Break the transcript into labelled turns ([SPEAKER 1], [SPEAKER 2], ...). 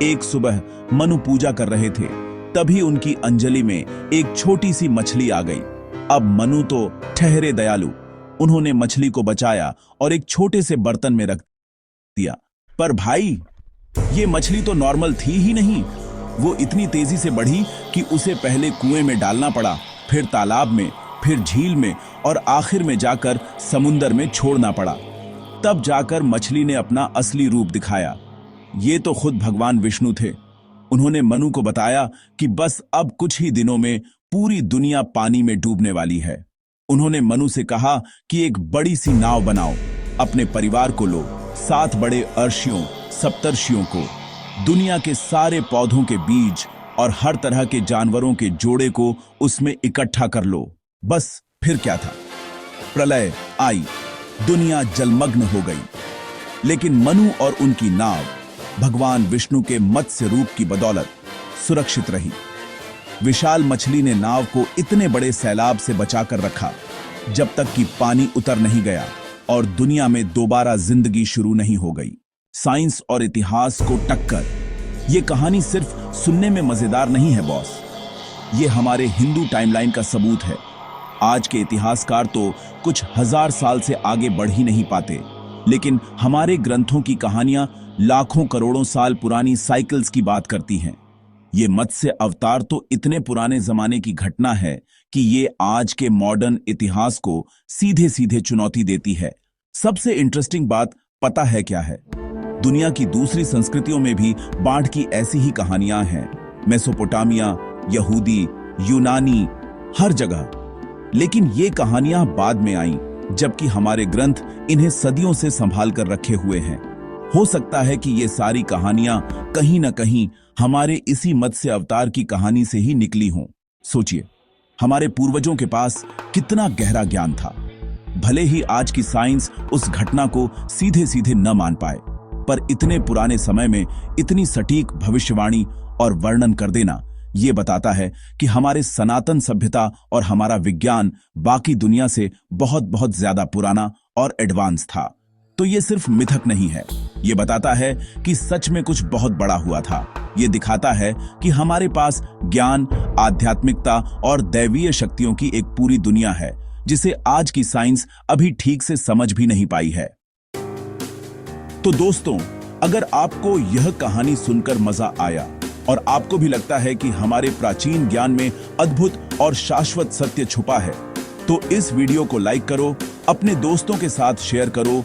[SPEAKER 1] एक सुबह मनु पूजा कर रहे थे, तभी उनकी अंजलि में एक छोटी सी मछली आ गई। अब मनु तो ठहरे दयालु, उन्होंने मछली को बचाया और एक छोटे से बर्तन में रख दिया। पर भाई, ये मछली तो नॉर्मल थी ही नहीं, वो इतनी तेजी से बढ़ी कि उसे पहले कुएं में डालना पड़ा, फिर तालाब में, फिर झील में और आखिर में जाकर समुंदर में छोड़ना पड़ा। तब जाकर मछली ने अपना असली रूप दिखाया। ये तो खुद भगवान विष्णु थे। उन्होंने मनु को बताया कि बस अब कुछ ही दिनों में पूरी दुनिया पानी में डूबने वाली है। उन्होंने मनु से कहा कि एक बड़ी सी नाव बनाओ, अपने परिवार को लो, 7 बड़े अर्शियों, सप्तर्षियों को, दुनिया के सारे पौधों के बीज और हर तरह के जानवरों के जोड़े को उसमें इकट्ठा कर लो। बस फिर क्या था, प्रलय आई, दुनिया जलमग्न हो गई। लेकिन मनु और उनकी नाव भगवान विष्णु के मत्स्य रूप की बदौलत सुरक्षित रही। विशाल मछली ने नाव को इतने बड़े सैलाब से बचाकर रखा जब तक कि पानी उतर नहीं गया और दुनिया में दोबारा जिंदगी शुरू नहीं हो गई। साइंस और इतिहास को टक्कर। ये कहानी सिर्फ सुनने में मजेदार नहीं है बॉस, ये हमारे हिंदू टाइमलाइन का सबूत है। आज के इतिहासकार तो कुछ 1000 साल से आगे बढ़ ही नहीं पाते, लेकिन हमारे ग्रंथों की कहानियां लाखों करोड़ों साल पुरानी साइकिल्स की बात करती हैं। ये मत्स्य अवतार तो इतने पुराने जमाने की घटना है कि ये आज के मॉडर्न इतिहास को सीधे सीधे चुनौती देती है। सबसे इंटरेस्टिंग बात पता है क्या है? दुनिया की दूसरी संस्कृतियों में भी बाढ़ की ऐसी ही कहानियां हैं, मेसोपोटामिया, यहूदी, यूनानी, हर जगह। लेकिन ये कहानियां बाद में आईं, जबकि हमारे ग्रंथ इन्हें सदियों से संभाल कर रखे हुए हैं। हो सकता है कि ये सारी कहानियां कहीं न कहीं हमारे इसी मत्स्य अवतार की कहानी से ही निकली हों। सोचिए, हमारे पूर्वजों के पास कितना गहरा ज्ञान था। भले ही आज की साइंस उस घटना को सीधे सीधे न मान पाए, पर इतने पुराने समय में इतनी सटीक भविष्यवाणी और वर्णन कर देना, ये बताता है कि हमारे सनातन सभ्यता और हमारा विज्ञान बाकी दुनिया से बहुत बहुत ज्यादा पुराना और एडवांस था। तो ये सिर्फ मिथक नहीं है, ये बताता है कि सच में कुछ बहुत बड़ा हुआ था। ये दिखाता है कि हमारे पास ज्ञान, आध्यात्मिकता और दैवीय शक्तियों की एक पूरी दुनिया है, जिसे आज की साइंस अभी ठीक से समझ भी नहीं पाई है। तो दोस्तों, अगर आपको यह कहानी सुनकर मजा आया और आपको भी लगता है कि हमारे प्राचीन ज्ञान में अद्भुत और शाश्वत सत्य छुपा है, तो इस वीडियो को लाइक करो, अपने दोस्तों के साथ शेयर करो